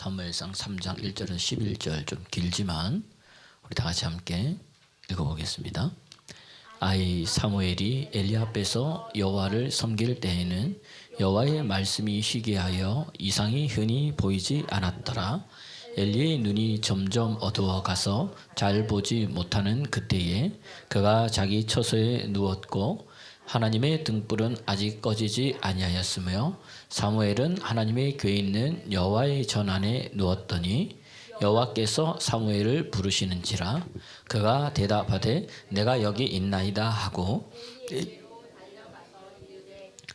사무엘상 3장 1절에서 11절 좀 길지만 우리 다 같이 함께 읽어보겠습니다. 아이 사무엘이 엘리 앞에서 여호와를 섬길 때에는 여호와의 말씀이 희귀하여 이상이 흔히 보이지 않았더라. 엘리의 눈이 점점 어두워 가서 잘 보지 못하는 그때에 그가 자기 처소에 누웠고 하나님의 등불은 아직 꺼지지 아니하였으며 사무엘은 하나님의 궤에 있는 여호와의 전 안에 누웠더니 여호와께서 사무엘을 부르시는지라 그가 대답하되 내가 여기 있나이다 하고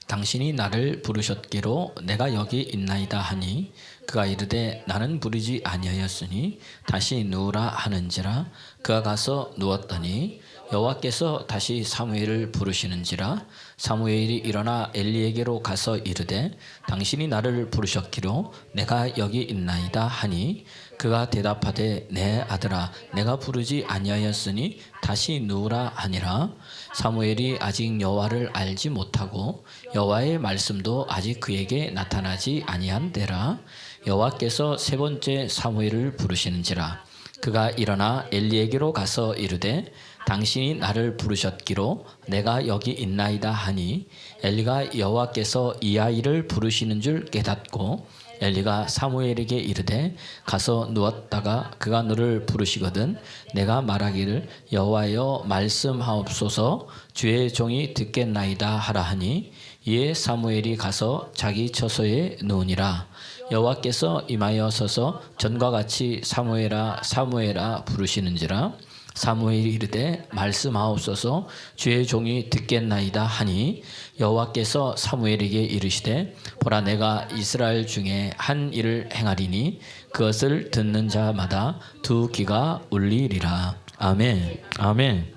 당신이 나를 부르셨기로 내가 여기 있나이다 하니 그가 이르되 나는 부르지 아니하였으니 다시 누우라 하는지라 그가 가서 누웠더니 여호와께서 다시 사무엘을 부르시는지라 사무엘이 일어나 엘리에게로 가서 이르되 당신이 나를 부르셨기로 내가 여기 있나이다 하니 그가 대답하되 내 아들아 내가 부르지 아니하였으니 다시 누우라 하니라. 사무엘이 아직 여호와를 알지 못하고 여호와의 말씀도 아직 그에게 나타나지 아니한 때라. 여호와께서 세 번째 사무엘을 부르시는지라 그가 일어나 엘리에게로 가서 이르되 당신이 나를 부르셨기로 내가 여기 있나이다 하니 엘리가 여호와께서 이 아이를 부르시는 줄 깨닫고 엘리가 사무엘에게 이르되 가서 누웠다가 그가 너를 부르시거든 내가 말하기를 여호와여 말씀하옵소서 주의 종이 듣겠나이다 하라 하니 이에 사무엘이 가서 자기 처소에 누우니라. 여호와께서 임하여 서서 전과 같이 사무엘아 사무엘아 부르시는지라 사무엘이 이르되 말씀하옵소서 주의 종이 듣겠나이다 하니 여호와께서 사무엘에게 이르시되 보라 내가 이스라엘 중에 한 일을 행하리니 그것을 듣는 자마다 두 귀가 울리리라. 아멘. 아멘.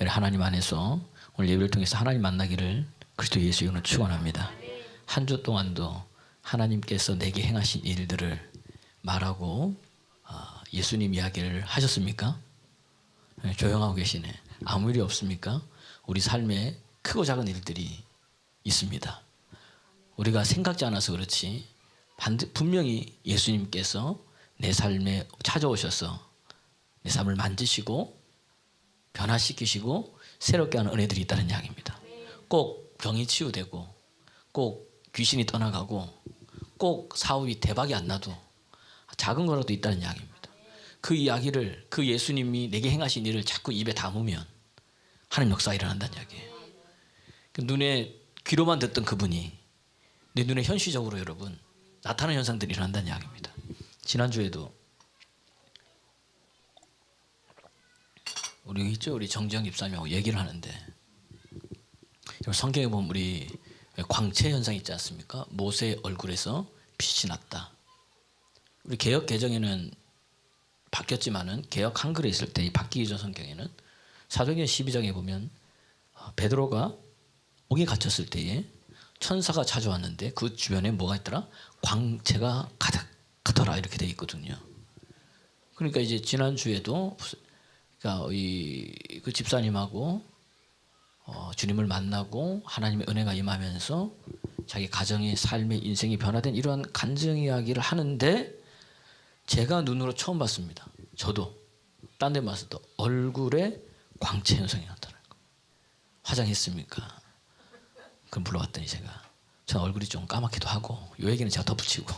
하나님 안에서 오늘 예배를 통해서 하나님 만나기를 그리스도 예수 이름으로 축원합니다. 한 주 동안도 하나님께서 내게 행하신 일들을 말하고 예수님 이야기를 하셨습니까? 조용하고 계시네. 아무 일이 없습니까? 우리 삶에 크고 작은 일들이 있습니다. 우리가 생각지 않아서 그렇지 분명히 예수님께서 내 삶에 찾아오셔서 내 삶을 만지시고 변화시키시고 새롭게 하는 은혜들이 있다는 이야기입니다. 꼭 병이 치유되고 꼭 귀신이 떠나가고 꼭 사업이 대박이 안 나도 작은 거라도 있다는 이야기입니다. 그 이야기를 그 예수님이 내게 행하신 일을 자꾸 입에 담으면 하나님 역사가 일어난다는 이야기예요. 눈에 귀로만 듣던 그분이 내 눈에 현실적으로 여러분 나타나는 현상들이 일어난다는 이야기입니다. 지난주에도 우리 있죠? 우리 정지영 집사님하고 얘기를 하는데 성경에 보면 우리 광채 현상 있지 않습니까? 모세 얼굴에서 빛이 났다. 우리 개역 개정에는 바뀌었지만은 개역 한글에 있을 때 바뀌기 전 성경에는 사도행전 12장에 보면 베드로가 옥에 갇혔을 때에 천사가 찾아왔는데 그 주변에 뭐가 있더라? 광채가 가득하더라 이렇게 돼 있거든요. 그러니까 이제 지난 주에도 그러니까 그 집사님하고 주님을 만나고 하나님의 은혜가 임하면서 자기 가정의 삶의 인생이 변화된 이러한 간증 이야기를 하는데 제가 눈으로 처음 봤습니다. 저도 딴 데 봤어도 얼굴에 광채 현상이 나타나는 거예요. 화장했습니까? 그럼 불러왔더니 제가 전 얼굴이 좀 까맣기도 하고 요 얘기는 제가 덧붙이고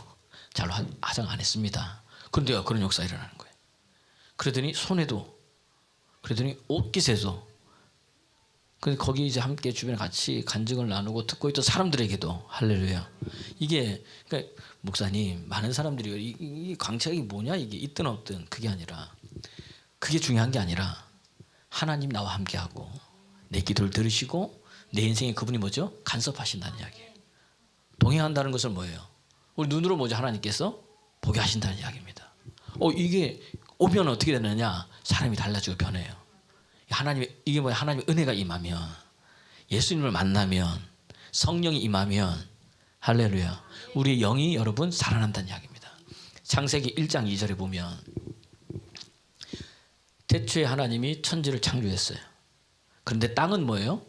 잘 화장 안 했습니다. 그런데 그런 역사가 일어나는 거예요. 그러더니 손에도 그러더니 옷깃에도 근데 거기 이제 함께 주변에 같이 간증을 나누고 듣고 있던 사람들에게도 할렐루야. 이게 그러니까 목사님 많은 사람들이 이 광채가 뭐냐 이게 있든 없든 그게 아니라 그게 중요한 게 아니라 하나님 나와 함께하고 내 기도를 들으시고 내 인생에 그분이 뭐죠? 간섭하신다는 이야기예요. 동행한다는 것은 뭐예요? 우리 눈으로 뭐죠? 하나님께서 보게 하신다는 이야기입니다. 이게 오면 어떻게 되느냐? 사람이 달라지고 변해요. 이게 뭐야? 하나님의 은혜가 임하면 예수님을 만나면 성령이 임하면 할렐루야 우리의 영이 여러분 살아난다는 이야기입니다. 창세기 1장 2절에 보면 태초에 하나님이 천지를 창조했어요. 그런데 땅은 뭐예요?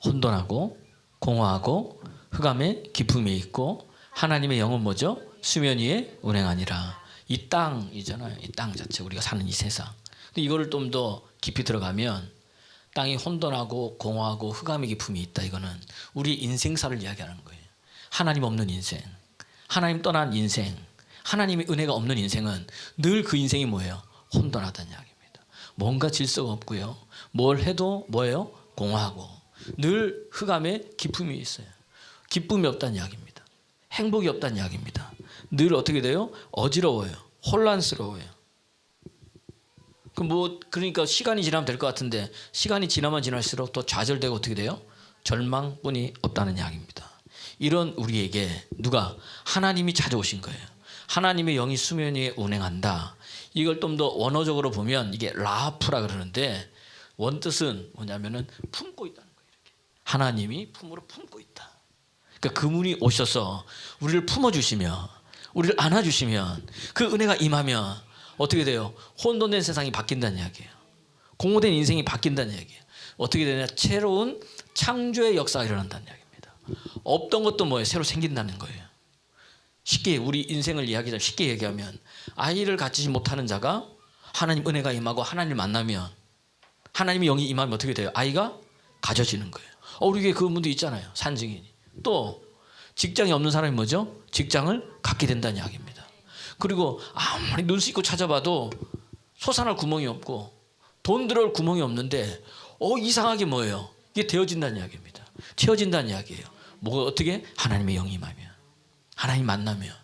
혼돈하고 공허하고 흑암의 깊음에 있고 하나님의 영은 뭐죠? 수면 위에 운행하니라. 이 땅이잖아요. 이 땅 자체, 우리가 사는 이 세상. 근데 이거를 좀 더 깊이 들어가면 땅이 혼돈하고 공허하고 흑암의 깊음이 있다. 이거는 우리 인생사를 이야기하는 거예요. 하나님 없는 인생, 하나님 떠난 인생, 하나님의 은혜가 없는 인생은 늘 그 인생이 뭐예요? 혼돈하다는 이야기입니다. 뭔가 질서가 없고요. 뭘 해도 뭐예요? 공허하고 늘 흑암의 깊음이 있어요. 기쁨이 없다는 이야기입니다. 행복이 없다는 이야기입니다. 늘 어떻게 돼요? 어지러워요. 혼란스러워요. 그러니까 시간이 지나면 될 것 같은데 시간이 지나면 지날수록 또 좌절되고 어떻게 돼요? 절망뿐이 없다는 이야기입니다. 이런 우리에게 누가? 하나님이 찾아오신 거예요. 하나님의 영이 수면 위에 운행한다. 이걸 좀 더 원어적으로 보면 이게 라프라 그러는데 원뜻은 뭐냐면은 품고 있다는 거예요. 이렇게. 하나님이 품으로 품고 있다. 그러니까 그분이 오셔서 우리를 품어주시면, 우리를 안아주시면, 그 은혜가 임하면 어떻게 돼요? 혼돈된 세상이 바뀐다는 이야기예요. 공허된 인생이 바뀐다는 이야기예요. 어떻게 되냐? 새로운 창조의 역사가 일어난다는 이야기입니다. 없던 것도 뭐예요? 새로 생긴다는 거예요. 쉽게 우리 인생을 이야기하자면, 쉽게 얘기하면 아이를 갖지 못하는 자가 하나님 은혜가 임하고 하나님을 만나면, 하나님의 영이 임하면 어떻게 돼요? 아이가 가져지는 거예요. 우리 교회 그런 분도 있잖아요. 산증인이. 또 직장이 없는 사람이 뭐죠? 직장을 갖게 된다는 이야기입니다. 그리고 아무리 눈 씻고 찾아봐도 솟아날 구멍이 없고 돈 들어올 구멍이 없는데 이상하게 뭐예요? 이게 되어진다는 이야기입니다. 채워진다는 이야기예요. 뭐가 어떻게? 하나님의 영이 임하면, 하나님 만나면.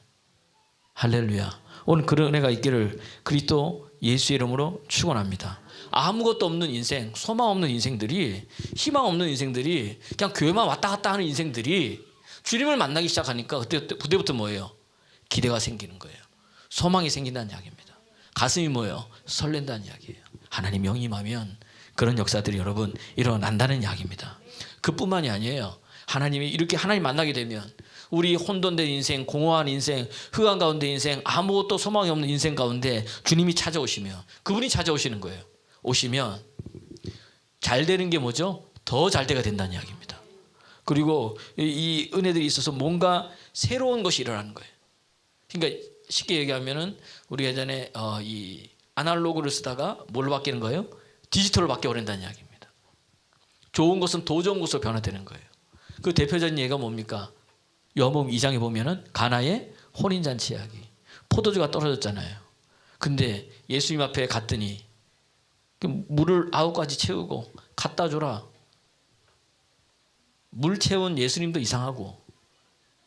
할렐루야. 오늘 그런 은혜가 있기를 그리스도 예수의 이름으로 축원합니다. 아무것도 없는 인생, 소망 없는 인생들이, 희망 없는 인생들이, 그냥 교회만 왔다 갔다 하는 인생들이 주님을 만나기 시작하니까 그때부터 뭐예요? 기대가 생기는 거예요. 소망이 생긴다는 이야기입니다. 가슴이 뭐예요? 설렌다는 이야기예요. 하나님 영이 임하면 그런 역사들이 여러분 일어난다는 이야기입니다. 그뿐만이 아니에요. 하나님이 이렇게 하나님 만나게 되면 우리 혼돈된 인생, 공허한 인생, 흑암 가운데 인생, 아무것도 소망이 없는 인생 가운데 주님이 찾아오시면, 그분이 찾아오시는 거예요. 오시면 잘 되는 게 뭐죠? 더 잘 되가 된다는 이야기입니다. 그리고 이 은혜들이 있어서 뭔가 새로운 것이 일어나는 거예요. 그러니까 쉽게 얘기하면은 우리 예전에 이 아날로그를 쓰다가 뭘로 바뀌는 거예요? 디지털로 바뀌어버린다는 이야기입니다. 좋은 것은 더 좋은 것으로 변화되는 거예요. 그 대표적인 예가 뭡니까? 요한복음 2장에 보면은 가나의 혼인잔치 이야기. 포도주가 떨어졌잖아요. 근데 예수님 앞에 갔더니 물을 9가지 채우고 갖다 줘라. 물 채운 예수님도 이상하고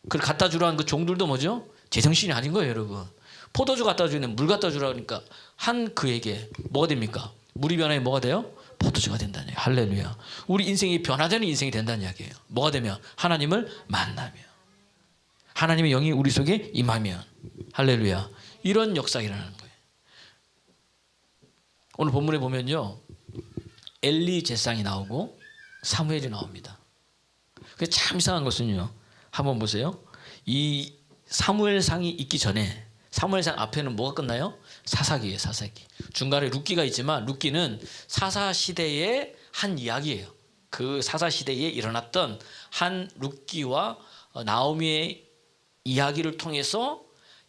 그걸 갖다 주라는 그 종들도 뭐죠? 제정신이 아닌 거예요, 여러분. 포도주 갖다 주는 물 갖다 주라 그러니까 한 그에게 뭐가 됩니까? 물이 변하면 뭐가 돼요? 포도주가 된다는 얘기예요. 할렐루야. 우리 인생이 변화되는 인생이 된다는 이야기예요. 뭐가 되면? 하나님을 만나면, 하나님의 영이 우리 속에 임하면. 할렐루야. 이런 역사가 일어나는 거예요. 오늘 본문에 보면요, 엘리 제사장이 나오고 사무엘이 나옵니다. 그게 참 이상한 것은요, 한번 보세요. 이 사무엘상이 있기 전에, 사무엘상 앞에는 뭐가 끝나요? 사사기예요. 사사기. 중간에 룻기가 있지만 룻기는 사사시대의 한 이야기예요. 그 사사시대에 일어났던 한 룻기와 나오미의 이야기를 통해서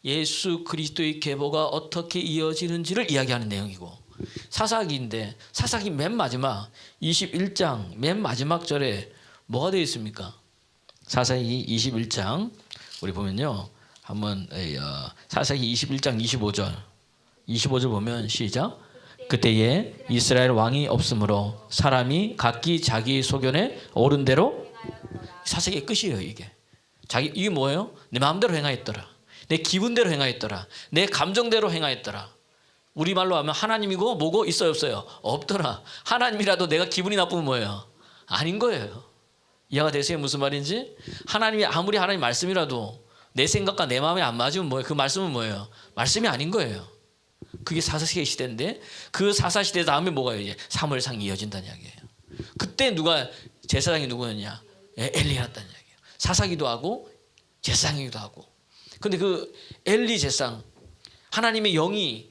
예수 그리스도의 계보가 어떻게 이어지는지를 이야기하는 내용이고, 사사기인데 사사기 맨 마지막 21장 맨 마지막 절에 뭐가 되어 있습니까? 사사기 21장 우리 보면요, 한번 사사기 21장 25절 보면 시작. 그때에 이스라엘 왕이 없으므로 사람이 각기 자기 소견에 옳은 대로, 사사기의 끝이에요. 이게 뭐예요? 내 마음대로 행하였더라. 내 기분대로 행하였더라. 내 감정대로 행하였더라. 우리말로 하면 하나님이고 뭐고 있어요, 없어요? 없더라. 하나님이라도 내가 기분이 나쁘면 뭐예요? 아닌 거예요. 이해가 되세요? 무슨 말인지? 하나님이 아무리 하나님 말씀이라도 내 생각과 내 마음에 안 맞으면 뭐예요? 그 말씀은 뭐예요? 말씀이 아닌 거예요. 그게 사사시대 시대인데, 그 사사시대 다음에 뭐가 이제 사무엘상이 이어진다는 이야기예요. 그때 누가 제사장이 누구였냐? 엘리야였다는 이야기예요. 사사기도 하고 제사장이기도 하고. 근데 그 엘리 제사장, 하나님의 영이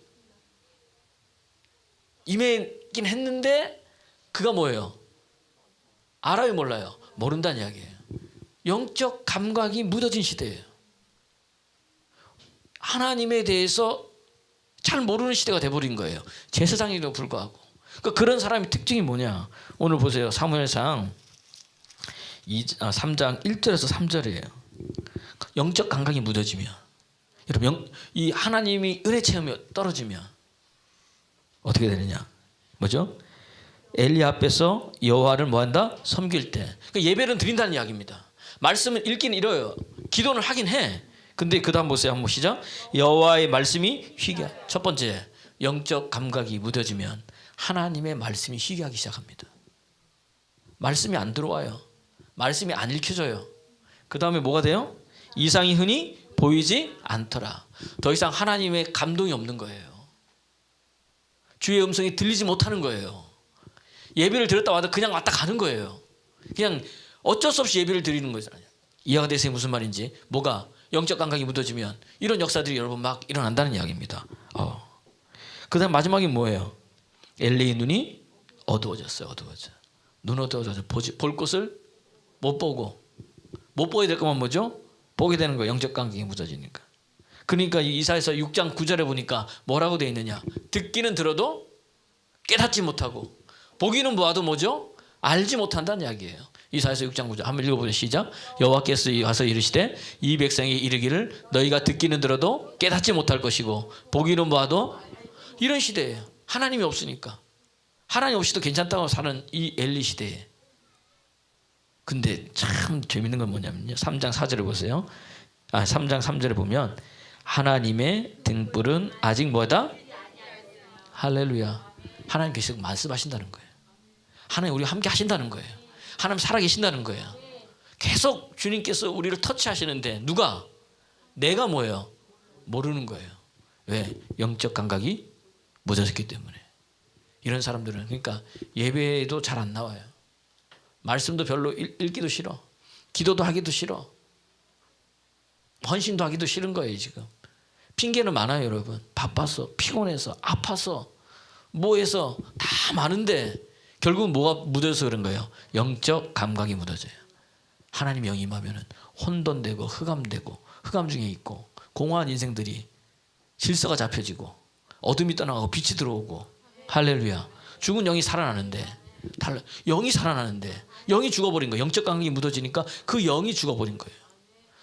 임했긴 했는데 그가 뭐예요? 알아요, 몰라요? 모른다는 이야기예요. 영적 감각이 묻어진 시대예요. 하나님에 대해서 잘 모르는 시대가 돼버린 거예요. 제사장에도 불구하고. 그러니까 그런 사람의 특징이 뭐냐? 오늘 보세요. 사무엘상 3장 1절에서 3절이에요. 영적 감각이 무뎌지면, 여러분 이 하나님이 은혜 체험이 떨어지면 어떻게 되느냐? 뭐죠? 엘리 앞에서 여호와를 뭐한다? 섬길 때. 그러니까 예배는 드린다는 이야기입니다. 말씀은 읽긴 읽어요. 기도는 하긴 해. 근데 그 다음 보세요. 한번 시작. 여호와의 말씀이 희귀하. 첫 번째, 영적 감각이 무뎌지면 하나님의 말씀이 희귀하기 시작합니다. 말씀이 안 들어와요. 말씀이 안 읽혀져요. 그 다음에 뭐가 돼요? 이상이 흔히 보이지 않더라. 더 이상 하나님의 감동이 없는 거예요. 주의 음성이 들리지 못하는 거예요. 예배를 드렸다 와도 그냥 왔다 가는 거예요. 그냥 어쩔 수 없이 예배를 드리는 거잖아요. 이해가 되세요? 무슨 말인지. 뭐가? 영적 감각이 묻어지면 이런 역사들이 여러분 막 일어난다는 이야기입니다. 그 다음 마지막이 뭐예요? 엘리의 눈이 어두워졌어요. 어두워져. 눈 어두워져서 볼 곳을 못 보고, 못 보게 될 거면 뭐죠? 보게 되는 거예요. 영적 감각이 묻어지니까. 그러니까 이사야서 6장 9절에 보니까 뭐라고 되어 있느냐? 듣기는 들어도 깨닫지 못하고, 보기는 보아도 뭐죠? 알지 못한다는 이야기예요. 이사야서 6장 9절 한번 읽어보세요. 시작. 여호와께서 와서 이르시되 이 백성이 이르기를 너희가 듣기는 들어도 깨닫지 못할 것이고 보기는 보아도, 이런 시대예요. 하나님이 없으니까. 하나님 없이도 괜찮다고 사는 이 엘리 시대에. 근데 참 재밌는 건 뭐냐면요. 3장 4절을 보세요. 3장 3절에 보면 하나님의 등불은 아직 뭐다? 할렐루야. 하나님 계속 말씀하신다는 거예요. 하나님 우리와 함께 하신다는 거예요. 하나님 살아계신다는 거예요. 계속 주님께서 우리를 터치하시는데 누가? 내가 뭐예요? 모르는 거예요. 왜? 영적 감각이 묻어졌기 때문에. 이런 사람들은 그러니까 예배도 잘 안 나와요. 말씀도 별로 읽기도 싫어. 기도도 하기도 싫어. 헌신도 하기도 싫은 거예요 지금. 핑계는 많아요 여러분. 바빠서, 피곤해서, 아파서, 뭐해서 다 많은데 결국은 뭐가 묻어서 그런 거예요? 영적 감각이 묻어져요. 하나님 영이 임하면 혼돈되고 흑암되고, 흑암 중에 있고 공허한 인생들이 질서가 잡혀지고 어둠이 떠나가고 빛이 들어오고, 할렐루야. 죽은 영이 살아나는데, 영이 살아나는데 영이 죽어버린 거예요. 영적 감각이 묻어지니까 그 영이 죽어버린 거예요.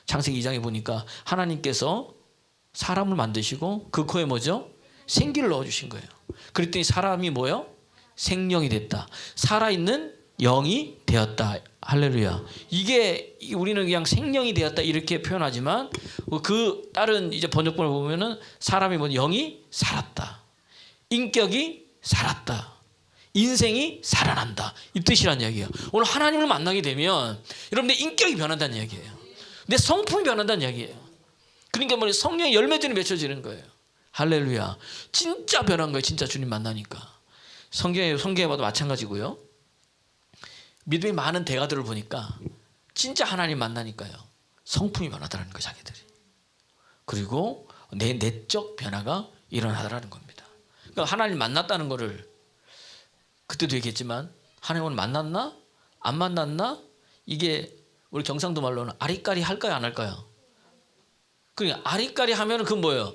창세기 2장에 보니까 하나님께서 사람을 만드시고 그 코에 뭐죠? 생기를 넣어주신 거예요. 그랬더니 사람이 뭐요? 생명이 됐다. 살아있는 영이 되었다. 할렐루야. 이게 우리는 그냥 생명이 되었다 이렇게 표현하지만 그 다른 이제 번역본을 보면은 사람이 뭐 영이 살았다. 인격이 살았다. 인생이 살아난다. 이 뜻이란 이야기예요. 오늘 하나님을 만나게 되면 여러분의 인격이 변한다는 이야기예요. 내 성품이 변한다는 이야기예요. 그러니까 뭐 성령의 열매들이 맺혀지는 거예요. 할렐루야. 진짜 변한 거예요. 진짜 주님 만나니까. 성경에 봐도 마찬가지고요. 믿음이 많은 대가들을 보니까 진짜 하나님 만나니까요. 성품이 변하더라는 거예요. 자기들이. 그리고 내 내적 변화가 일어나더라는 겁니다. 그러니까 하나님 만났다는 거를 그때도 얘기했지만 하나님 오늘 만났나? 안 만났나? 이게 우리 경상도 말로는 아리까리 할까요? 안 할까요? 그러니까 아리까리 하면은 그건 뭐예요?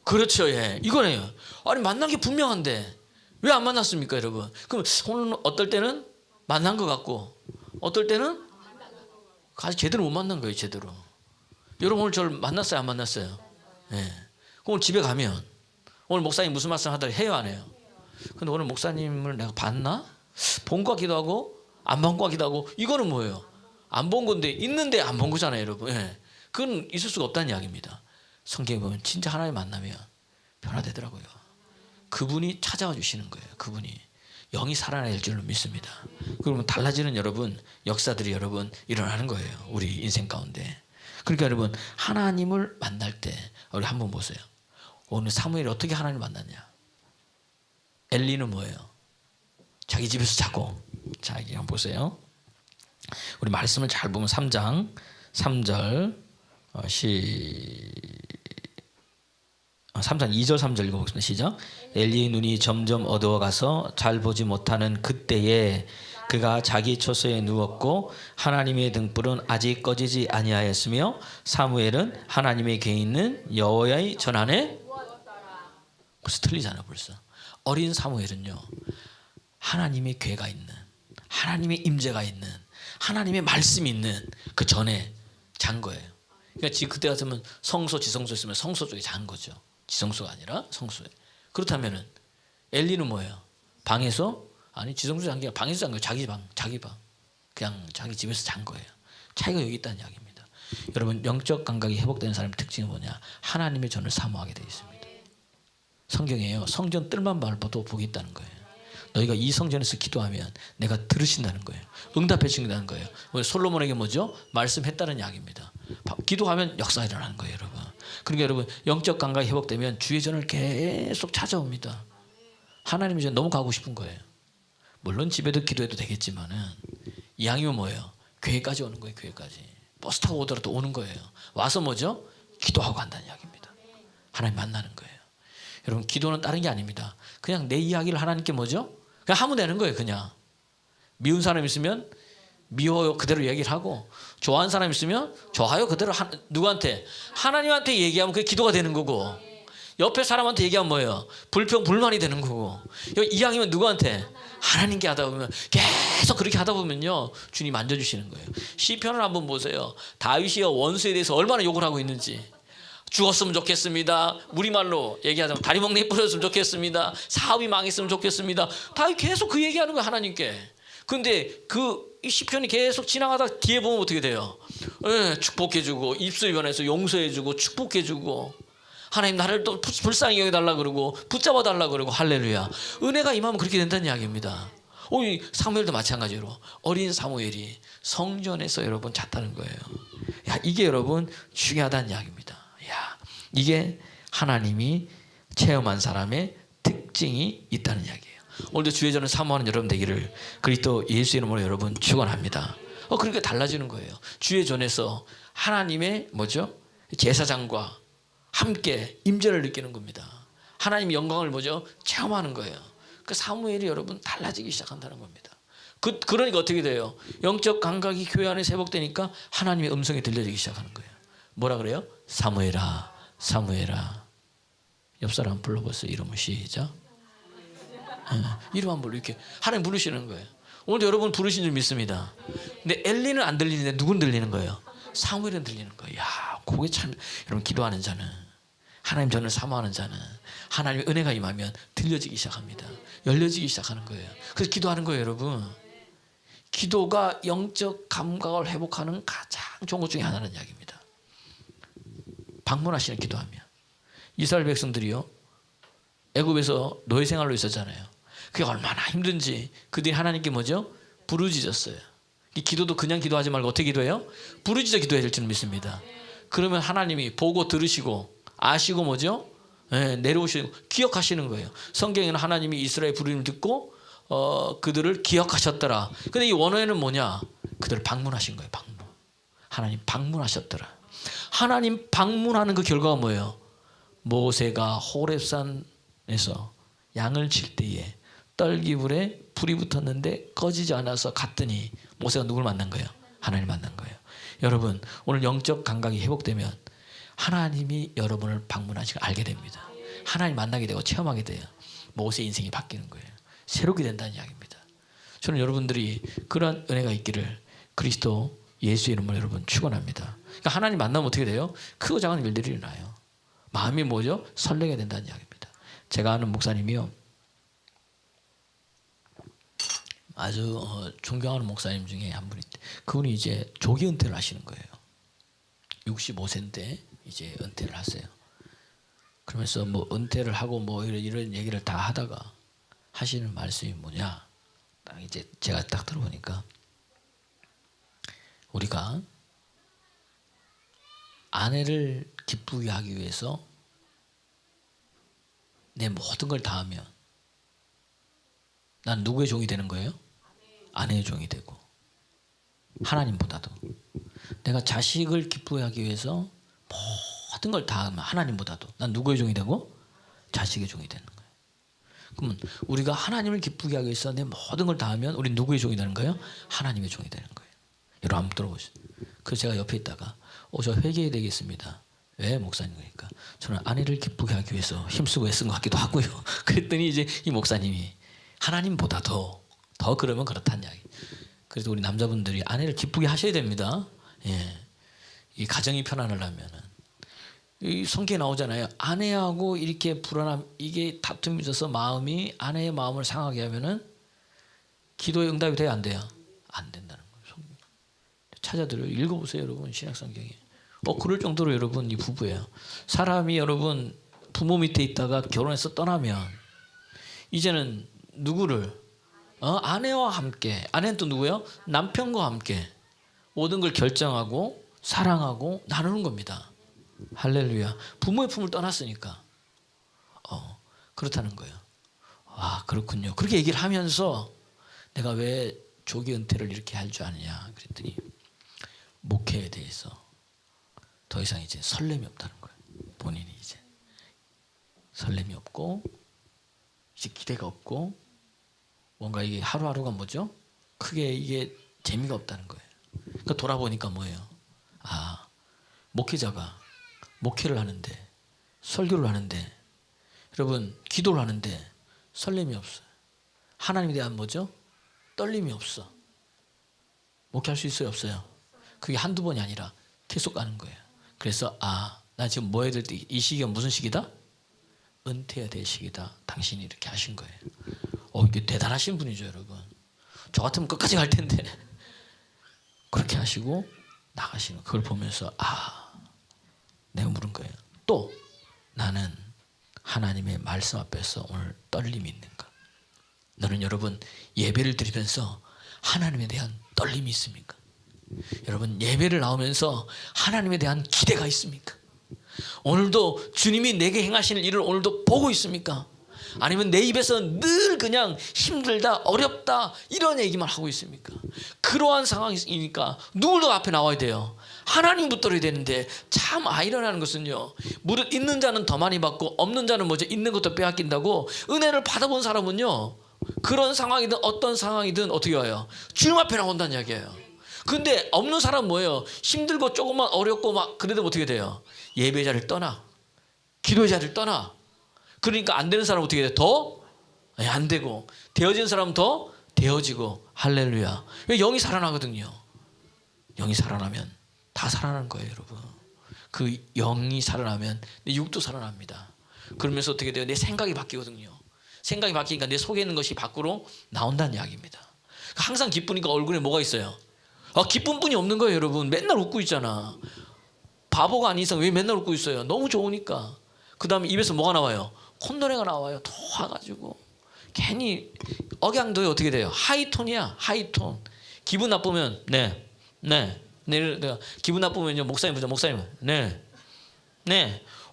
그렇죠. 예. 이거네요. 아니 만난 게 분명한데 왜 안 만났습니까 여러분? 그럼 오늘 어떨 때는 만난 것 같고 어떨 때는 아직 제대로 못 만난 거예요. 제대로. 여러분 오늘 저를 만났어요? 안 만났어요? 예. 오늘 집에 가면 오늘 목사님 무슨 말씀 하더라 해요 안 해요? 근데 오늘 목사님을 내가 봤나? 본 것 같기도 하고 안 본 것 같기도 하고. 이거는 뭐예요? 안 본 건데 있는데 안 본 거잖아요 여러분. 예. 그건 있을 수가 없다는 이야기입니다. 성경에 보면 진짜 하나님 만나면 변화되더라고요. 그분이 찾아와 주시는 거예요. 그분이 영이 살아날 줄로 믿습니다. 그러면 달라지는 여러분 역사들이 여러분 일어나는 거예요. 우리 인생 가운데. 그러니까 여러분 하나님을 만날 때 우리 한번 보세요. 오늘 사무엘이 어떻게 하나님을 만났냐? 엘리는 뭐예요? 자기 집에서 자고. 자, 이게 한번 보세요. 우리 말씀을 잘 보면 3장 3절 3장 2절 3절 읽어보겠습니다. 시작. 엘리의 눈이 점점 어두워가서 잘 보지 못하는 그때에 그가 자기 처소에 누웠고 하나님의 등불은 아직 꺼지지 아니하였으며 사무엘은 하나님의 궤 있는 여호와의 전 안에 벌써 틀리잖아. 벌써 어린 사무엘은요 하나님의 궤가 있는 하나님의 임재가 있는 하나님의 말씀이 있는 그 전에 잔 거예요. 그러니까 지금 그때 같으면 성소 지성소 있으면 성소 쪽에 잔 거죠. 지성소가 아니라 성소에. 그렇다면은 엘리는 뭐예요? 방에서 아니 지성소 잔 게 방에서 잔 거예요. 자기 방 그냥 자기 집에서 잔 거예요. 차이가 여기 있다는 이야기입니다. 여러분 영적 감각이 회복되는 사람의 특징은 뭐냐? 하나님의 전을 사모하게 되어 있습니다. 성경에요 성전 뜰만 밟아도 복이 있다는 거예요. 너희가 이 성전에서 기도하면 내가 들으신다는 거예요. 응답해 주신다는 거예요. 솔로몬에게 뭐죠? 말씀했다는 이야기입니다. 기도하면 역사가 일어나는 거예요, 여러분. 그러니까 여러분 영적 감각이 회복되면 주의 전을 계속 찾아옵니다. 하나님의 전 너무 가고 싶은 거예요. 물론 집에도 기도해도 되겠지만은 이왕이면 뭐예요? 교회까지 오는 거예요. 교회까지 버스 타고 오더라도 오는 거예요. 와서 뭐죠? 기도하고 간다는 이야기입니다. 하나님 만나는 거예요. 여러분 기도는 다른 게 아닙니다. 그냥 내 이야기를 하나님께 뭐죠? 그냥 하면 되는 거예요. 그냥 미운 사람 있으면 미워요 그대로 얘기를 하고 좋아하는 사람 있으면 좋아요 그대로 누구한테? 하나님한테 얘기하면 그게 기도가 되는 거고 옆에 사람한테 얘기하면 뭐예요? 불평 불만이 되는 거고 이왕이면 누구한테? 하나님께 하다 보면 계속 그렇게 하다 보면요 주님 만져주시는 거예요. 시편을 한번 보세요. 다윗이 원수에 대해서 얼마나 욕을 하고 있는지. 죽었으면 좋겠습니다. 우리말로 얘기하자면 다리 멍텅이 뿌렸으면 좋겠습니다. 사업이 망했으면 좋겠습니다. 다윗 계속 그 얘기하는 거예요. 하나님께. 근데 이 시편이 계속 지나가다 뒤에 보면 어떻게 돼요? 축복해주고 입술이 변해서 용서해주고 축복해주고 하나님 나를 또 불쌍히 여겨달라 그러고 붙잡아달라 그러고 할렐루야. 은혜가 임하면 그렇게 된다는 이야기입니다. 이 사무엘도 마찬가지로 어린 사무엘이 성전에서 여러분 잤다는 거예요. 야, 이게 여러분 중요하다는 이야기입니다. 야, 이게 하나님이 체험한 사람의 특징이 있다는 이야기예요. 오늘도 주의 전을 사모하는 여러분 되기를 그리스도 예수 이름으로 여러분 축원합니다. 그렇게 달라지는 거예요. 주의 전에서 하나님의 뭐죠? 제사장과 함께 임재를 느끼는 겁니다. 하나님 영광을 뭐죠? 체험하는 거예요. 그 사무엘이 여러분 달라지기 시작한다는 겁니다. 그러니까 어떻게 돼요? 영적 감각이 교회 안에 회복되니까 하나님의 음성이 들려지기 시작하는 거예요. 뭐라 그래요? 사무엘아, 사무엘아. 옆 사람 불러보세요. 이름을 시작. 이름 한번 불러 이렇게 하나님 부르시는 거예요. 오늘도 여러분 부르신 줄 믿습니다. 근데 엘리는 안 들리는데 누군 들리는 거예요? 사무엘은 들리는 거예요. 야, 그게 참 여러분 기도하는 자는 하나님 전을 사모하는 자는 하나님의 은혜가 임하면 들려지기 시작합니다. 열려지기 시작하는 거예요. 그래서 기도하는 거예요, 여러분. 기도가 영적 감각을 회복하는 가장 좋은 것 중에 하나는 이야기입니다. 방문하시는 기도하면 이스라엘 백성들이요 애굽에서 노예 생활로 있었잖아요. 그게 얼마나 힘든지 그들이 하나님께 뭐죠? 부르짖었어요. 이 기도도 그냥 기도하지 말고 어떻게 기도해요? 부르짖어 기도해야 될 줄 믿습니다. 그러면 하나님이 보고 들으시고 아시고 뭐죠? 내려오시고 기억하시는 거예요. 성경에는 하나님이 이스라엘 부르짖음을 듣고 그들을 기억하셨더라. 근데 이 원어에는 뭐냐? 그들을 방문하신 거예요. 방문. 하나님 방문하셨더라. 하나님 방문하는 그 결과가 뭐예요? 모세가 호렙산에서 양을 칠 때에 떨기불에 불이 붙었는데 꺼지지 않아서 갔더니 모세가 누굴 만난 거예요? 하나님 만난 거예요. 여러분 오늘 영적 감각이 회복되면 하나님이 여러분을 방문하시고 알게 됩니다. 하나님 만나게 되고 체험하게 돼요. 모세 인생이 바뀌는 거예요. 새롭게 된다는 이야기입니다. 저는 여러분들이 그런 은혜가 있기를 그리스도 예수 이름으로 여러분 축원합니다. 그러니까 하나님 만나면 어떻게 돼요? 크고 작은 일들이 일어나요. 마음이 뭐죠? 설레게 된다는 이야기입니다. 제가 아는 목사님이요. 아주 존경하는 목사님 중에 한 분이 그분이 이제 조기 은퇴를 하시는 거예요. 65세인데 이제 은퇴를 하세요. 그러면서 뭐 은퇴를 하고 뭐 이런 얘기를 다 하다가 하시는 말씀이 뭐냐? 딱 이제 제가 딱 들어보니까 우리가 아내를 기쁘게 하기 위해서 내 모든 걸 다 하면 난 누구의 종이 되는 거예요? 아내의 종이 되고 하나님보다도 내가 자식을 기쁘게 하기 위해서 모든 걸 다 하면 하나님보다도 난 누구의 종이 되고 자식의 종이 되는 거예요. 그러면 우리가 하나님을 기쁘게 하기 위해서 내 모든 걸 다하면 우리 누구의 종이 되는 거예요? 하나님의 종이 되는 거예요. 여러분 한번 들어보시죠. 그래서 제가 옆에 있다가 저 회개해야 되겠습니다. 왜 목사님? 그러니까 저는 아내를 기쁘게 하기 위해서 힘쓰고 애쓴 것 같기도 하고요. 그랬더니 이제 이 목사님이 하나님보다 더 그러면 그렇다는 이야기. 그래서 우리 남자분들이 아내를 기쁘게 하셔야 됩니다. 예, 이 가정이 편안하려면은 이 성경에 나오잖아요. 아내하고 이렇게 불안함, 이게 다툼이 있어서 마음이 아내의 마음을 상하게 하면은 기도의 응답이 돼야 안 돼요? 안 된다는 거예요. 찾아들어요. 읽어보세요, 여러분. 신약 성경에. 그럴 정도로 여러분 이 부부예요. 사람이 여러분 부모 밑에 있다가 결혼해서 떠나면 이제는 누구를 아내와 함께, 아내는 또 누구예요? 남편과 함께 모든 걸 결정하고 사랑하고 나누는 겁니다. 할렐루야. 부모의 품을 떠났으니까 그렇다는 거예요. 아, 그렇군요. 그렇게 얘기를 하면서 내가 왜 조기 은퇴를 이렇게 할 줄 아느냐 그랬더니 목회에 대해서 더 이상 이제 설렘이 없다는 거예요. 본인이 이제 설렘이 없고 이제 기대가 없고 뭔가 이게 하루하루가 뭐죠? 크게 이게 재미가 없다는 거예요. 그러니까 돌아보니까 뭐예요? 아, 목회자가 목회를 하는데 설교를 하는데 여러분 기도를 하는데 설렘이 없어요. 하나님에 대한 뭐죠? 떨림이 없어. 목회할 수 있어요? 없어요? 그게 한두 번이 아니라 계속 가는 거예요. 그래서 나 지금 뭐 해야 될 때 이 시기가 무슨 시기다? 은퇴해야 될 시기다. 당신이 이렇게 하신 거예요. 이게 대단하신 분이죠, 여러분. 저 같으면 끝까지 갈 텐데 그렇게 하시고 나가시는 그걸 보면서 내가 물은 거예요. 또 나는 하나님의 말씀 앞에서 오늘 떨림이 있는가? 너는 여러분 예배를 드리면서 하나님에 대한 떨림이 있습니까? 여러분 예배를 나오면서 하나님에 대한 기대가 있습니까? 오늘도 주님이 내게 행하시는 일을 오늘도 보고 있습니까? 아니면 내 입에서 늘 그냥 힘들다, 어렵다 이런 얘기만 하고 있습니까? 그러한 상황이니까 누구도 앞에 나와야 돼요. 하나님 붙들어야 되는데 참 아이러니한 것은요. 무릇 있는 자는 더 많이 받고 없는 자는 뭐죠? 있는 것도 빼앗긴다고. 은혜를 받아본 사람은요. 그런 상황이든 어떤 상황이든 어떻게 와요? 주님 앞에 나온다는 이야기예요. 근데 없는 사람은 뭐예요? 힘들고 조금만 어렵고 막 그래도 어떻게 돼요? 예배 자리를 떠나. 기도의 자리를 떠나. 그러니까 안 되는 사람은 어떻게 돼요? 더 안 되고 되어진 사람은 더 되어지고. 할렐루야. 왜 영이 살아나거든요. 영이 살아나면 다 살아나는 거예요, 여러분. 그 영이 살아나면 내 육도 살아납니다. 그러면서 어떻게 돼요? 내 생각이 바뀌거든요. 생각이 바뀌니까 내 속에 있는 것이 밖으로 나온다는 이야기입니다. 항상 기쁘니까 얼굴에 뭐가 있어요? 기쁜 분이 없는 거예요, 여러분. 맨날 웃고 있잖아. 바보가 아닌 이상 왜 맨날 웃고 있어요? 너무 좋으니까. 그 다음에 입에서 뭐가 나와요? 콧노래가 나와요. 더 와가지고 괜히 억양도 어떻게 돼요? 하이톤이야, 하이톤. 기분 나쁘면 내가 기분 나쁘면요 목사님 보자. 목사님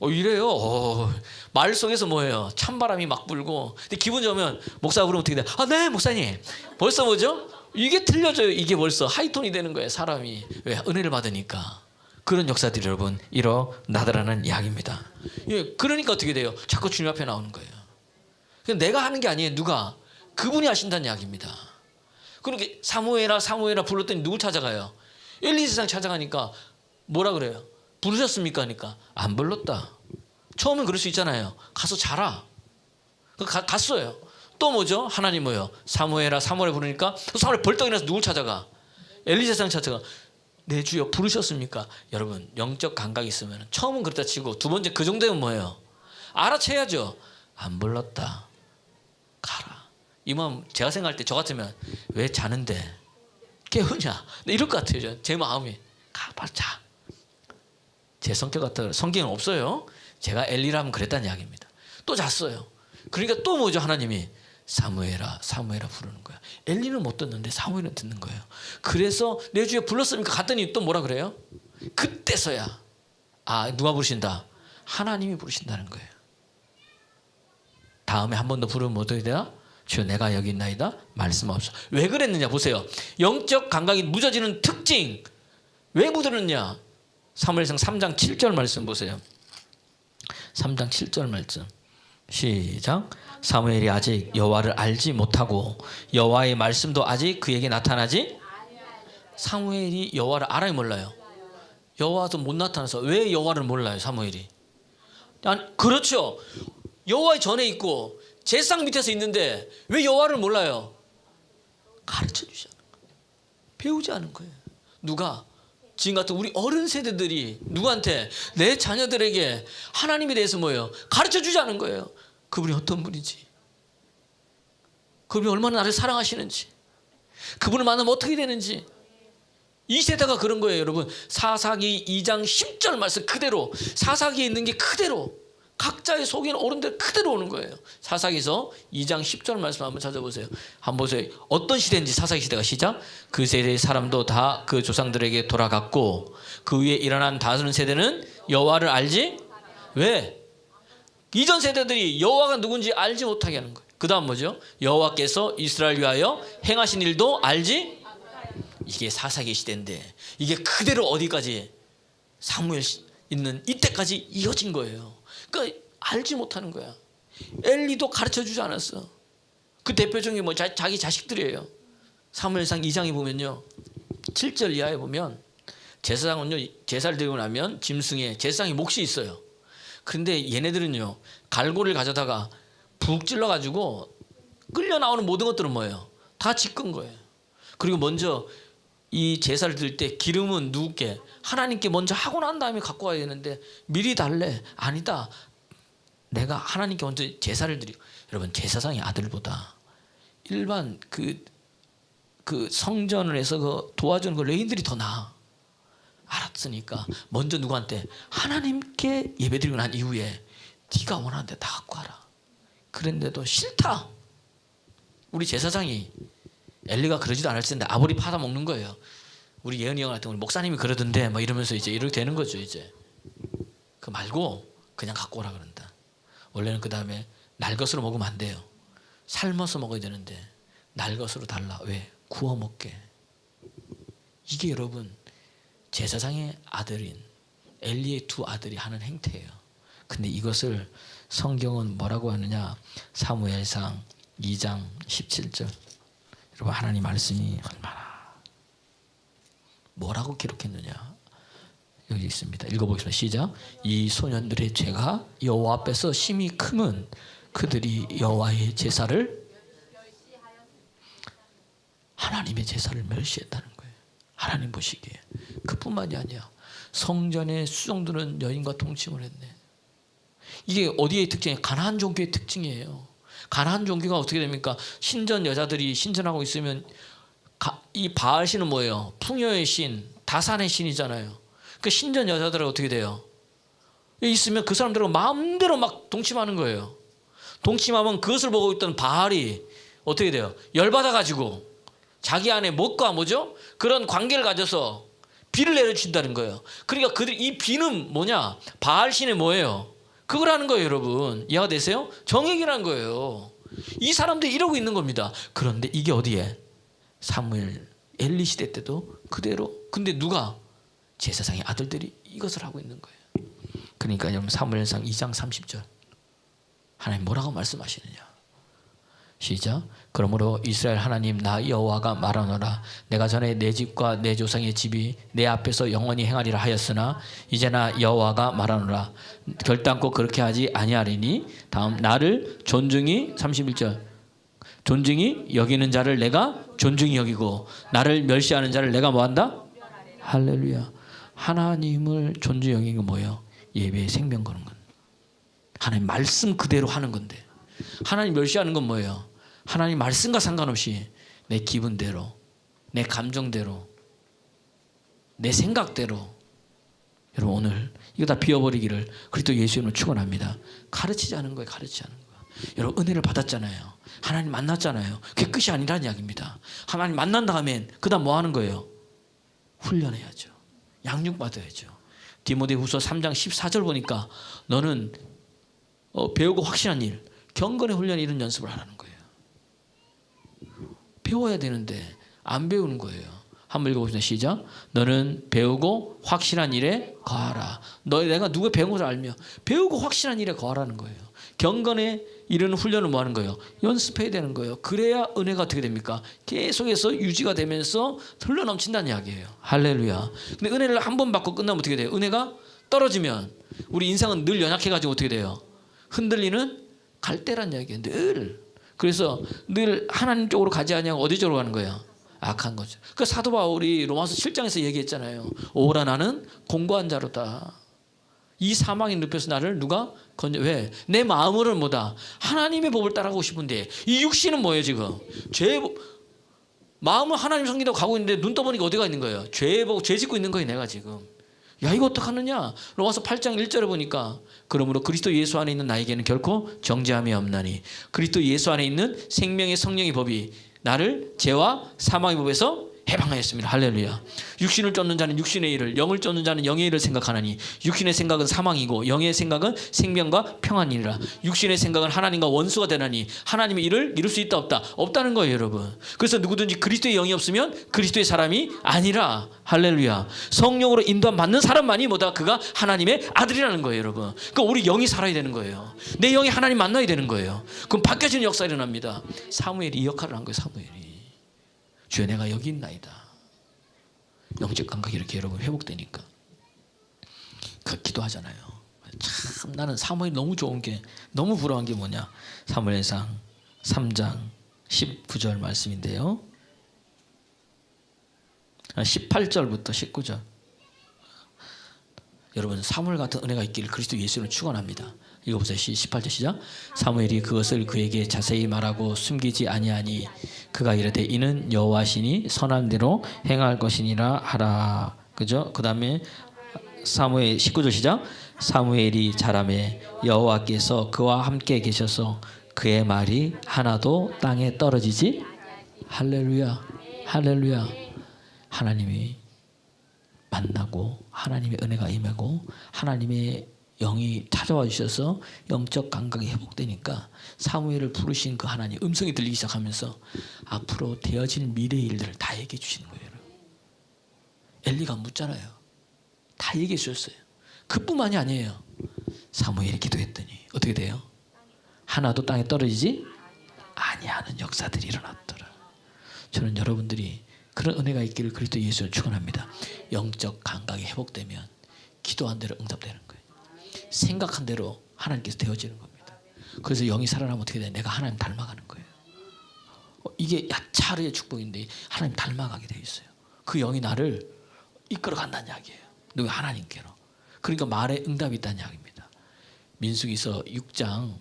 이래요. 말 속에서 뭐예요? 찬바람이 막 불고. 근데 기분 좋으면 목사 부르면 어떻게 돼? 네 목사님. 벌써 뭐죠? 이게 틀려져요. 이게 벌써 하이톤이 되는 거예요, 사람이. 왜? 은혜를 받으니까. 그런 역사들이 여러분 일어나더라는 이야기입니다. 예, 그러니까 어떻게 돼요? 자꾸 주님 앞에 나오는 거예요. 내가 하는 게 아니에요. 누가? 그분이 하신다는 이야기입니다. 그렇게 사무엘아 불렀더니 누굴 찾아가요? 엘리 세상 찾아가니까 뭐라 그래요? 부르셨습니까? 하니까 안 불렀다. 처음엔 그럴 수 있잖아요. 가서 자라. 갔어요. 또 뭐죠? 하나님 뭐요? 사무엘아 부르니까 또 사무엘 벌떡 일어나서 누굴 찾아가? 엘리 세상 찾아가. 네 주여 부르셨습니까? 여러분 영적 감각이 있으면 처음은 그렇다 치고 두 번째 그 정도면 뭐예요? 알아채야죠. 안 불렀다. 가라. 이만 제가 생각할 때 저 같으면 왜 자는데 깨우냐? 이럴 것 같아요. 제 마음이. 빨리 자. 제 성격 같아. 성경은 없어요. 제가 엘리라면 그랬다는 이야기입니다. 또 잤어요. 그러니까 또 뭐죠? 하나님이 사무엘아 부르는 거야. 엘리는 못 듣는데 사무엘은 듣는 거예요. 그래서 내 주에 불렀으니까 갔더니 또 뭐라 그래요? 그때서야 누가 부르신다? 하나님이 부르신다는 거예요. 다음에 한 번 더 부르면 어떻게 되나? 주여 내가 여기 있나이다 말씀하옵소서. 왜 그랬느냐 보세요. 영적 감각이 무뎌지는 특징. 왜 무뎌졌느냐? 사무엘상 3장 7절 말씀 보세요. 3장 7절 말씀. 시작. 사무엘이 아직 여호와를 알지 못하고 여호와의 말씀도 아직 그에게 나타나지. 사무엘이 여호와를 알아요, 몰라요? 여호와도 못 나타나서. 왜 여호와를 몰라요, 사무엘이? 그렇죠. 여호와의 전에 있고 제사장 밑에서 있는데 왜 여호와를 몰라요? 가르쳐주지 않은 거예요. 배우지 않은 거예요. 누가? 지금 같은 우리 어른 세대들이 누구한테? 내 자녀들에게 하나님에 대해서 뭐예요? 가르쳐주지 않은 거예요. 그분이 어떤 분인지, 그분이 얼마나 나를 사랑하시는지, 그분을 만나면 어떻게 되는지. 이 세대가 그런 거예요, 여러분. 사사기 2장 10절 말씀 그대로, 사사기에 있는 게 그대로 각자의 속에는 어른들 그대로 오는 거예요. 사사기에서 2장 10절 말씀 한번 찾아보세요. 한번 보세요. 어떤 시대인지. 사사기 시대가 시작. 그 세대의 사람도 다 그 조상들에게 돌아갔고 그 위에 일어난 다른 세대는 여호와를 알지. 왜? 이전 세대들이 여호와가 누군지 알지 못하게 하는 거예요. 그 다음 뭐죠? 여호와께서 이스라엘 위하여 행하신 일도 알지. 이게 사사기 시대인데 이게 그대로 어디까지? 사무엘 있는 이때까지 이어진 거예요. 그러니까 알지 못하는 거야. 엘리도 가르쳐주지 않았어. 그 대표적인 게 뭐 자기 자식들이에요. 사무엘상 2장에 보면요, 7절 이하에 보면 제사장은요, 제사를 드리고 나면 짐승에 제사장이 몫이 있어요. 그런데 얘네들은요, 갈고리를 가져다가 푹 찔러가지고 끌려 나오는 모든 것들은 뭐예요? 다 지끈 거예요. 그리고 먼저 이 제사를 드릴 때 기름은 누구께? 하나님께 먼저 하고 난 다음에 갖고 와야 되는데 미리 달래. 아니다, 내가 하나님께 먼저 제사를 드리고. 여러분, 제사장의 아들보다 일반 그 성전을 해서 그 도와주는 그 레인들이 더 나아. 알았으니까 먼저 누구한테? 하나님께 예배드리고 난 이후에 네가 원하는 데 다 갖고 와라. 그런데도 싫다. 우리 제사장이, 엘리가 그러지도 않았을 텐데 아버리 파다 먹는 거예요. 우리 예은이 형 같은 우리 목사님이 그러던데 뭐 이러면서 이제 이렇게 되는 거죠. 이제 그 말고 그냥 갖고 오라 그런다. 원래는 그 다음에 날것으로 먹으면 안 돼요. 삶아서 먹어야 되는데 날것으로 달라. 왜? 구워 먹게. 이게 여러분 제사장의 아들인 엘리의 두 아들이 하는 행태예요. 근데 이것을 성경은 뭐라고 하느냐? 사무엘상 2장 17절. 여러분, 하나님 말씀이 얼마나 뭐라고 기록했느냐? 여기 있습니다. 읽어보겠습니다. 시작. 이 소년들의 죄가 여호와 앞에서 심히 크면 그들이 여호와의 제사를, 하나님의 제사를 멸시했다는 거예요. 하나님 보시기에. 그뿐만이 아니야. 성전의 수종드는 여인과 동침을 했네. 이게 어디의 특징이에요? 가나안 종교의 특징이에요. 가나안 종교가 어떻게 됩니까? 신전 여자들이 신전하고 있으면 이 바알 신은 뭐예요? 풍요의 신, 다산의 신이잖아요. 그 신전 여자들은 어떻게 돼요? 있으면 그 사람들하고 마음대로 막 동침하는 거예요. 동침하면 그것을 보고 있던 바알이 어떻게 돼요? 열받아가지고 자기 안에 못과 뭐죠? 그런 관계를 가져서 비를 내려준다는 거예요. 그러니까 그들 이 비는 뭐냐? 바알 신의 뭐예요? 그걸 하는 거예요, 여러분. 이해가 되세요? 정액이라는 거예요. 이 사람들이 이러고 있는 겁니다. 그런데 이게 어디에? 사무엘, 엘리 시대 때도 그대로. 근데 누가? 제사장의 아들들이 이것을 하고 있는 거예요. 그러니까 여러분, 사무엘상 2장 30절. 하나님 뭐라고 말씀하시느냐? 시작. 그러므로 이스라엘 하나님 나 여호와가 말하노라. 내가 전에 내 집과 내 조상의 집이 내 앞에서 영원히 행하리라 하였으나 이제나 여호와가 말하노라. 결단코 그렇게 하지 아니하리니 다음 나를 존중히 31절. 존중히 여기는 자를 내가 존중히 여기고 나를 멸시하는 자를 내가 뭐한다? 할렐루야. 하나님을 존중히 여기는 건 뭐예요? 예배에 생명 거는 건. 하나님 말씀 그대로 하는 건데. 하나님 멸시하는 건 뭐예요? 하나님 말씀과 상관없이 내 기분대로, 내 감정대로, 내 생각대로. 여러분, 오늘 이거 다 비워버리기를 그리스도 예수 이름으로 축원합니다. 가르치지 않은 거예요. 가르치지 않은 거예요. 여러분, 은혜를 받았잖아요. 하나님 만났잖아요. 그게 끝이 아니라는 이야기입니다. 하나님 만난 다음엔 그 다음 뭐 하는 거예요? 훈련해야죠. 양육받아야죠. 디모데후서 3장 14절 보니까 너는 배우고 확신한 일, 경건의 훈련 이런 연습을 하라는 거예요. 배워야 되는데 안 배우는 거예요. 한번 읽어보시다. 시작. 너는 배우고 확실한 일에 거하라. 내가 누가 배운 것을 알며 배우고 확실한 일에 거하라는 거예요. 경건에 이르는 훈련은 뭐 하는 거예요? 연습해야 되는 거예요. 그래야 은혜가 어떻게 됩니까? 계속해서 유지가 되면서 흘러넘친다는 이야기예요. 할렐루야. 근데 은혜를 한 번 받고 끝나면 어떻게 돼요? 은혜가 떨어지면 우리 인상은 늘 연약해가지고 어떻게 돼요? 흔들리는 갈대란 이야기예요. 늘. 그래서 늘 하나님 쪽으로 가지 아니하고 어디 쪽으로 가는 거예요? 악한 거죠. 그 사도 바울이 로마서 7장에서 얘기했잖아요. 오라 나는 공고한 자로다. 이 사망의 늪에서 나를 누가 건져? 왜? 내 마음으로는 뭐다? 하나님의 법을 따라가고 싶은데 이 육신은 뭐예요 지금? 마음은 하나님 섬긴다고 가고 있는데 눈 떠보니까 어디가 있는 거예요? 죄 짓고 있는 거예요 내가 지금. 야 이거 어떡하느냐? 로마서 8장 1절에 보니까 그러므로 그리스도 예수 안에 있는 나에게는 결코 정죄함이 없나니 그리스도 예수 안에 있는 생명의 성령의 법이 나를 죄와 사망의 법에서 해방하였습니다. 할렐루야. 육신을 쫓는 자는 육신의 일을, 영을 쫓는 자는 영의 일을 생각하나니 육신의 생각은 사망이고 영의 생각은 생명과 평안이니라. 육신의 생각은 하나님과 원수가 되나니 하나님의 일을 이룰 수 있다 없다? 없다는 거예요 여러분. 그래서 누구든지 그리스도의 영이 없으면 그리스도의 사람이 아니라. 할렐루야. 성령으로 인도함 받는 사람만이 뭐다? 그가 하나님의 아들이라는 거예요 여러분. 그러니까 우리 영이 살아야 되는 거예요. 내 영이 하나님 만나야 되는 거예요. 그럼 바뀌어지는 역사가 일어납니다. 사무엘이 이 역할을 한 거예요. 사무엘이. 주여 내가 여기 있나이다. 영적 감각이 이렇게 여러분 회복되니까 그 기도하잖아요. 참 나는 사무엘이 너무 좋은 게 너무 부러운 게 뭐냐? 사무엘상 3장 19절 말씀인데요. 18절부터 19절. 여러분 사무엘 같은 은혜가 있기를 그리스도 예수를 축원합니다. 읽어보세요. 18절 시작. 사무엘이 그것을 그에게 자세히 말하고 숨기지 아니하니 그가 이르되 이는 여호와시니 선한 대로 행할 것이니라 하라. 그죠? 그 다음에 사무엘 19절 시작. 사무엘이 자라매 여호와께서 그와 함께 계셔서 그의 말이 하나도 땅에 떨어지지. 할렐루야. 할렐루야. 하나님이 만나고 하나님의 은혜가 임하고 하나님의 영이 찾아와 주셔서 영적 감각이 회복되니까 사무엘을 부르신 그 하나님 음성이 들리기 시작하면서 앞으로 되어질 미래의 일들을 다 얘기해 주시는 거예요. 엘리가 묻잖아요. 다 얘기해 주셨어요. 그뿐만이 아니에요. 사무엘이 기도했더니 어떻게 돼요? 하나도 땅에 떨어지지 아니하는 역사들이 일어났더라. 저는 여러분들이 그런 은혜가 있기를 그리스도 예수를 축원합니다. 영적 감각이 회복되면 기도한 대로 응답되는 거예요. 생각한 대로 하나님께서 되어지는 겁니다. 그래서 영이 살아나면 어떻게 돼? 내가 하나님 닮아가는 거예요. 이게 야차르의 축복인데 하나님 닮아가게 돼 있어요. 그 영이 나를 이끌어간다는 이야기예요. 누가 하나님께로. 그러니까 말에 응답이 있다는 이야기입니다. 민수기서 6장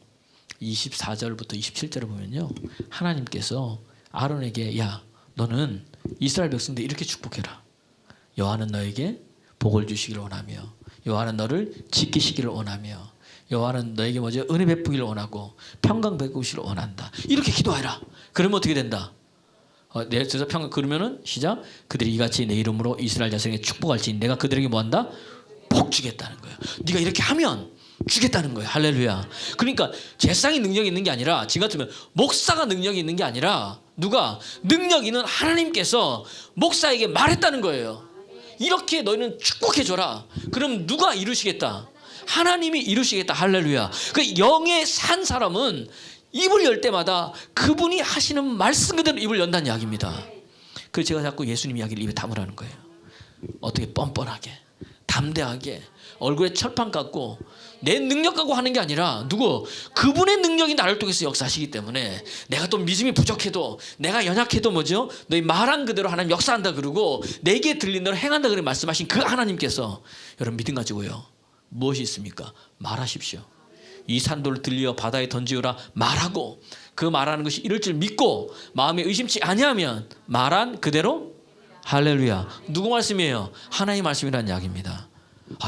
24절부터 27절을 보면요. 하나님께서 아론에게 야 너는 이스라엘 백성들 이렇게 축복해라. 여호와는 너에게 복을 주시기를 원하며 여호와는 너를 지키시기를 원하며 여호와는 너에게 뭐죠? 은혜 베푸기를 원하고 평강 베푸시기를 원한다. 이렇게 기도해라. 그러면 어떻게 된다? 내 저서 평강 그러면은 시작. 그들이 이같이 내 이름으로 이스라엘 자손에게 축복할지니 내가 그들에게 뭐한다? 복 주겠다는 거예요. 네가 이렇게 하면 주겠다는 거예요. 할렐루야. 그러니까 제사장이 능력이 있는 게 아니라 지금 같으면 목사가 능력이 있는 게 아니라 누가? 능력 있는 하나님께서 목사에게 말했다는 거예요. 이렇게 너희는 축복해줘라. 그럼 누가 이루시겠다? 하나님이 이루시겠다. 할렐루야. 그 영에 산 사람은 입을 열 때마다 그분이 하시는 말씀 그대로 입을 연다는 이야기입니다. 그래서 제가 자꾸 예수님 이야기를 입에 담으라는 거예요. 어떻게 뻔뻔하게 담대하게 얼굴에 철판 갖고 내 능력 갖고 하는 게 아니라 누구? 그분의 능력이 나를 통해서 역사하시기 때문에 내가 또 믿음이 부족해도 내가 연약해도 뭐죠? 너희 말한 그대로 하나님 역사한다 그러고 내게 들린 대로 행한다 그렇게 말씀하신 그 하나님께서 여러분 믿음 가지고요. 무엇이 있습니까? 말하십시오. 이 산돌을 들려 바다에 던지우라 말하고 그 말하는 것이 이럴 줄 믿고 마음에 의심치 아니하면 말한 그대로 할렐루야. 누구 말씀이에요? 하나님의 말씀이라는 이야기입니다.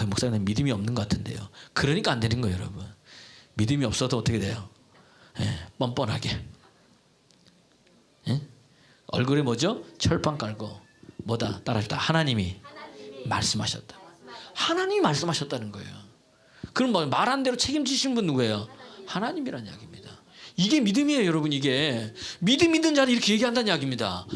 목사님 믿음이 없는 것 같은데요. 그러니까 안 되는 거예요 여러분. 믿음이 없어도 어떻게 돼요? 뻔뻔하게 얼굴에 뭐죠? 철판 깔고 뭐다? 따라합시다. 하나님이 말씀하셨다. 하나님이 말씀하셨다는 거예요. 그럼 뭐 말한 대로 책임지신 분 누구예요? 하나님이라는 이야기입니다. 이게 믿음이에요 여러분. 이게 믿음 있는 자는 이렇게 얘기한다는 이야기입니다.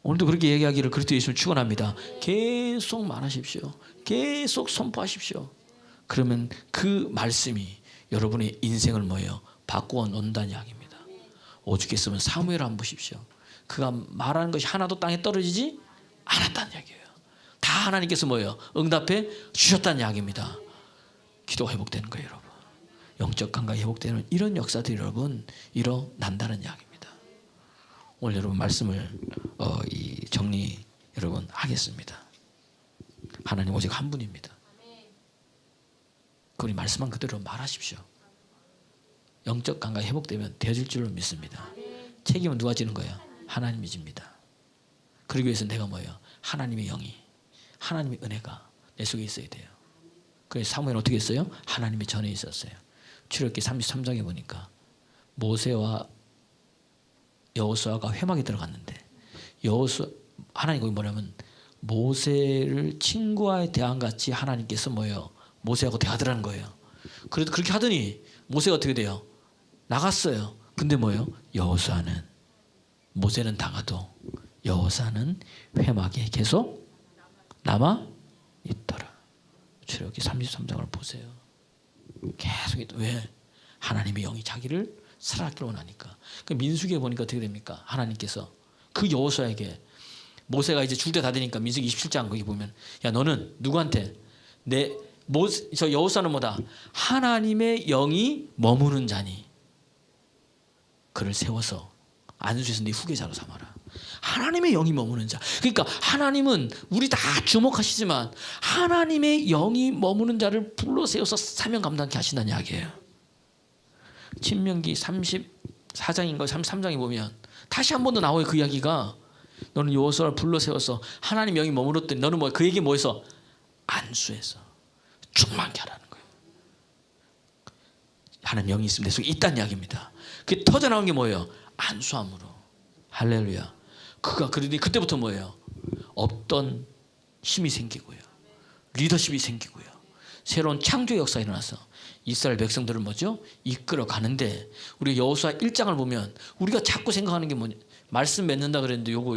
오늘도 그렇게 얘기하기를 그리스도 예수를 축원합니다. 계속 말하십시오. 계속 선포하십시오. 그러면 그 말씀이 여러분의 인생을 뭐예요? 바꾸어 놓는다는 이야기입니다. 오죽했으면 사무엘 한번 보십시오. 그가 말하는 것이 하나도 땅에 떨어지지 않았다는 이야기예요. 다 하나님께서 뭐예요? 응답해 주셨다는 이야기입니다. 기도가 회복되는 거예요, 여러분. 영적 감각이 회복되는 이런 역사들이 여러분 일어난다는 이야기입니다. 오늘 여러분 말씀을 정리 여러분 하겠습니다. 하나님 오직 한 분입니다. 그분이 말씀한 그대로 말하십시오. 영적 감각이 회복되면 되어질 줄로 믿습니다. 책임은 누가 지는 거예요? 하나님이 집니다. 그러기 위해서 내가 뭐예요? 하나님의 영이, 하나님의 은혜가 내 속에 있어야 돼요. 그래서 사무엘은 어떻게 했어요? 하나님의 전에 있었어요. 출애굽기 33장에 보니까 모세와 여호수아가 회막에 들어갔는데 하나님 거기 뭐냐면 모세를 친구와의 대항같이 하나님께서 뭐예요? 모세하고 대하더라는 거예요. 그래도 그렇게 하더니 모세가 어떻게 돼요? 나갔어요. 근데 뭐예요? 여호수아는 모세는 나가도 여호수아는 회막에 계속 남아 있더라. 출애굽기 33장을 보세요. 계속 왜? 하나님의 영이 자기를 살아가기를 원하니까. 그 민수기에 보니까 어떻게 됩니까? 하나님께서 그 여호수아에게 모세가 이제 줄 때 다 되니까 민수기 27장 거기 보면 야 너는 누구한테 저 여호수아는 뭐다? 하나님의 영이 머무는 자니 그를 세워서 안수에서 네 후계자로 삼아라. 하나님의 영이 머무는 자. 그러니까 하나님은 우리 다 주목하시지만 하나님의 영이 머무는 자를 불러 세워서 사명 감당케 하신다는 이야기예요. 신명기 34장인가 33장에 보면 다시 한 번 더 나와요. 그 이야기가 너는 여호수아를 불러 세워서 하나님의 영이 머물렀더니 너는 뭐 그에게 뭐해서 안수해서 충만케 하라는 거예요. 하나님 영이 있으면 내 속에 있다는 이야기입니다. 그게 터져나온 게 뭐예요? 안수함으로. 할렐루야. 그러니 그때부터 뭐예요? 없던 힘이 생기고요. 리더십이 생기고요. 새로운 창조의 역사가 일어나서 이스라엘 백성들을 뭐죠? 이끌어 가는데 우리 여호수아 1장을 보면 우리가 자꾸 생각하는 게 뭐냐? 말씀 맺는다 그랬는데 요거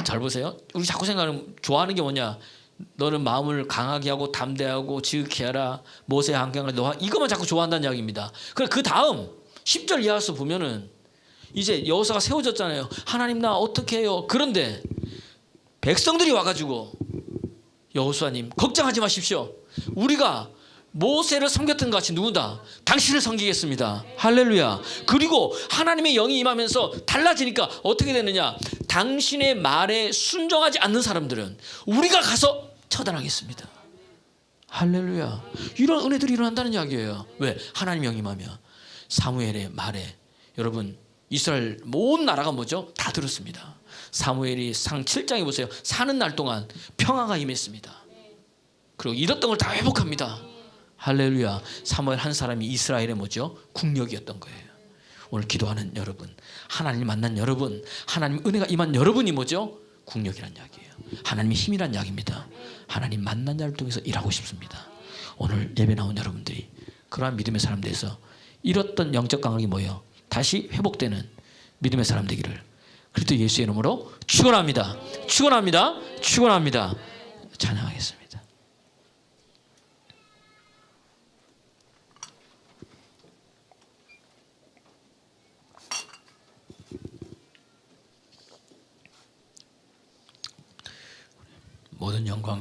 잘 보세요. 우리 자꾸 생각하는 좋아하는 게 뭐냐? 너는 마음을 강하게 하고 담대하고 지극히 하라. 모세의 한경을 너와 이것만 자꾸 좋아한다는 이야기입니다. 그 다음 10절 이하에서 보면은 이제 여호수아가 세워졌잖아요. 하나님 나 어떻게 해요? 그런데 백성들이 와가지고 여호수아님 걱정하지 마십시오. 우리가 모세를 섬겼던 것 같이 누구다? 당신을 섬기겠습니다. 할렐루야. 그리고 하나님의 영이 임하면서 달라지니까 어떻게 되느냐? 당신의 말에 순종하지 않는 사람들은 우리가 가서 처단하겠습니다. 할렐루야. 이런 은혜들이 일어난다는 이야기예요. 왜? 하나님의 영이 임하면. 사무엘의 말에 여러분 이스라엘 모든 나라가 뭐죠? 다 들었습니다. 사무엘이 상 7장에 보세요. 사는 날 동안 평화가 임했습니다. 그리고 잃었던 걸 다 회복합니다. 할렐루야. 사무엘 한 사람이 이스라엘의 뭐죠? 국력이었던 거예요. 오늘 기도하는 여러분, 하나님 만난 여러분, 하나님 은혜가 임한 여러분이 뭐죠? 국력이란 이야기예요. 하나님의 힘이란 이야기입니다. 하나님 만난 자를 통해서 일하고 싶습니다. 오늘 예배 나온 여러분들이 그러한 믿음의 사람 돼서 잃었던 영적 감각이 뭐예요? 다시 회복되는 믿음의 사람 되기를 그리스도 예수의 이름으로 축원합니다. 축원합니다. 축원합니다. 찬양하겠습니다. 모든 영광